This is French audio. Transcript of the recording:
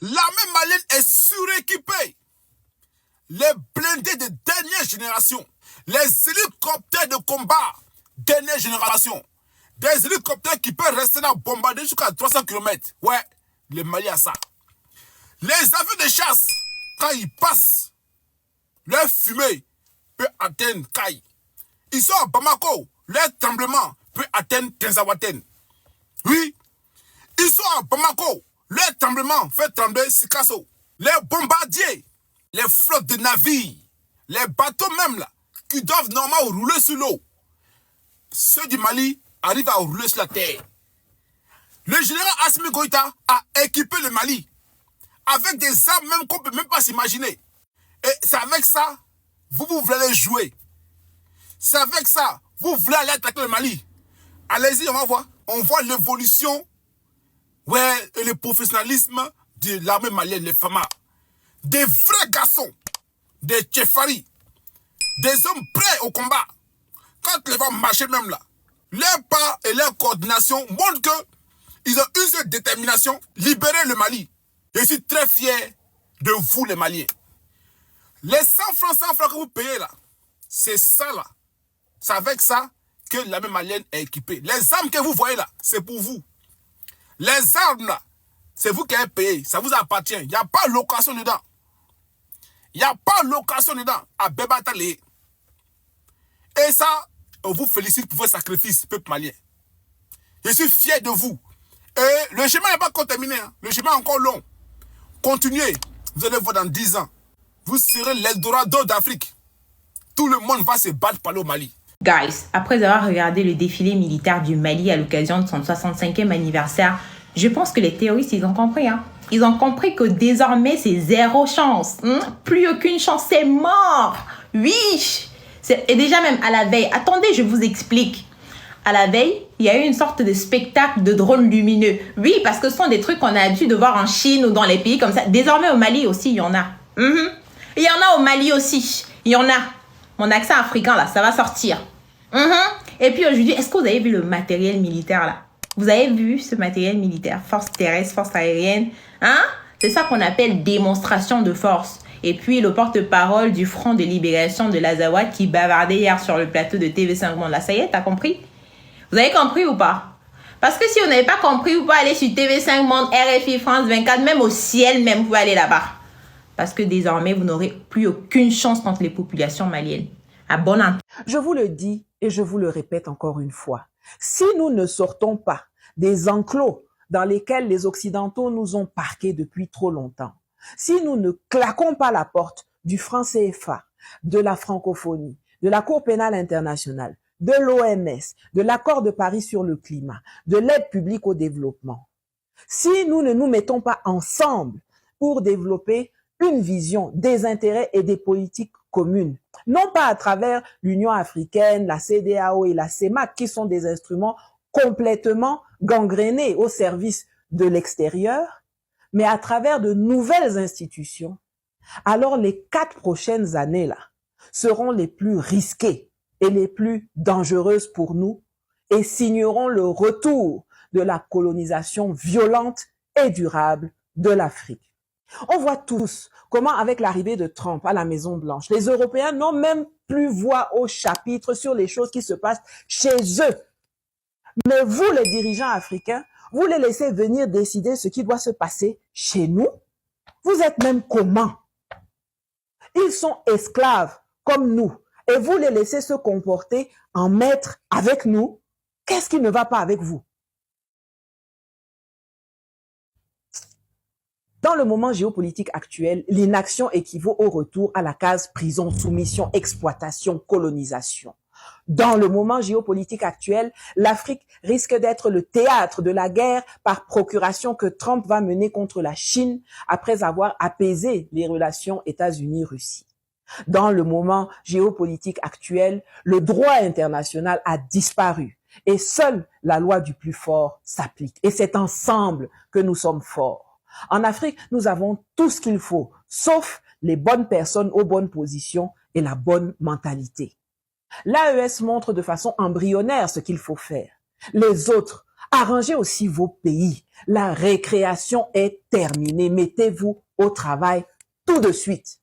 L'armée malienne est suréquipée. Les blindés de dernière génération, les hélicoptères de combat dernière génération, des hélicoptères qui peuvent rester dans bombarder jusqu'à 300 km. Ouais, le Mali a ça. Les avions de chasse, quand ils passent, leur fumée peut atteindre Kaï. Ils sont à Bamako, leur tremblement peut atteindre Tenzawaten. Oui, ils sont à Bamako, leur tremblement fait trembler Sikasso. Les bombardiers, les flottes de navires, les bateaux même là, qui doivent normalement rouler sur l'eau. Ceux du Mali arrivent à rouler sur la terre. Le général Assimi Goïta a équipé le Mali avec des armes même qu'on ne peut même pas s'imaginer. Et c'est avec ça, vous voulez jouer. C'est avec ça, vous voulez aller attaquer le Mali. Allez-y, on va voir. On voit l'évolution, ouais, et le professionnalisme de l'armée malienne, les FAMA. Des vrais garçons, des tchefari, des hommes prêts au combat. Quand ils vont marcher même là, leurs pas et leur coordination montrent qu'ils ont une seule détermination, libérer le Mali. Je suis très fier de vous les Maliens. Les 100 francs que vous payez là, c'est ça là. C'est avec ça que l'armée malienne est équipée. Les armes que vous voyez là, c'est pour vous. Les armes là, c'est vous qui avez payé. Ça vous appartient. Il n'y a pas de location dedans. Il n'y a pas de location dedans à Bébatalé. Et ça, on vous félicite pour votre sacrifice, peuple malien. Je suis fier de vous. Et le chemin n'est pas encore terminé. Hein. Le chemin est encore long. Continuez. Vous allez voir dans 10 ans. Vous serez l'Eldorado d'Afrique. Tout le monde va se battre par le Mali. Guys, après avoir regardé le défilé militaire du Mali à l'occasion de son 65e anniversaire, je pense que les terroristes, ils ont compris. Hein. Ils ont compris que désormais, c'est zéro chance. Plus aucune chance, c'est mort. Oui. Et déjà même à la veille, attendez, je vous explique. À la veille, il y a eu une sorte de spectacle de drones lumineux. Oui, parce que ce sont des trucs qu'on a l'habitude de voir en Chine ou dans les pays comme ça. Désormais, au Mali aussi, il y en a. Il y en a au Mali aussi. Il y en a. Mon accent africain, là, ça va sortir. Et puis aujourd'hui, est-ce que vous avez vu le matériel militaire, là? Vous avez vu ce matériel militaire? Force terrestre, force aérienne. Hein? C'est ça qu'on appelle démonstration de force. Et puis, le porte-parole du Front de Libération de l'Azawad qui bavardait hier sur le plateau de TV5 Monde. Là, ça y est, t'as compris? Vous avez compris ou pas? Parce que si vous n'avez pas compris, vous pouvez aller sur TV5 Monde, RFI, France 24, même au ciel, même, vous pouvez aller là-bas. Parce que désormais, vous n'aurez plus aucune chance contre les populations maliennes. À bon entendeur. Je vous le dis et je vous le répète encore une fois. Si nous ne sortons pas des enclos dans lesquels les Occidentaux nous ont parqués depuis trop longtemps, si nous ne claquons pas la porte du franc CFA, de la francophonie, de la Cour pénale internationale, de l'OMS, de l'accord de Paris sur le climat, de l'aide publique au développement, si nous ne nous mettons pas ensemble pour développer une vision des intérêts et des politiques communes, non pas à travers l'Union africaine, la CEDEAO et la CEMAC, qui sont des instruments complètement gangrénés au service de l'extérieur, mais à travers de nouvelles institutions, alors les 4 prochaines années-là seront les plus risquées et les plus dangereuses pour nous et signeront le retour de la colonisation violente et durable de l'Afrique. On voit tous comment, avec l'arrivée de Trump à la Maison-Blanche, les Européens n'ont même plus voix au chapitre sur les choses qui se passent chez eux. Mais vous, les dirigeants africains, vous les laissez venir décider ce qui doit se passer chez nous. Vous êtes même comment? Ils sont esclaves comme nous et vous les laissez se comporter en maîtres avec nous. Qu'est-ce qui ne va pas avec vous? Dans le moment géopolitique actuel, l'inaction équivaut au retour à la case prison, soumission, exploitation, colonisation. Dans le moment géopolitique actuel, l'Afrique risque d'être le théâtre de la guerre par procuration que Trump va mener contre la Chine après avoir apaisé les relations États-Unis-Russie. Dans le moment géopolitique actuel, le droit international a disparu et seule la loi du plus fort s'applique. Et c'est ensemble que nous sommes forts. En Afrique, nous avons tout ce qu'il faut, sauf les bonnes personnes aux bonnes positions et la bonne mentalité. L'AES montre de façon embryonnaire ce qu'il faut faire. Les autres Arrangez aussi vos pays. La récréation est terminée. Mettez-vous au travail tout de suite.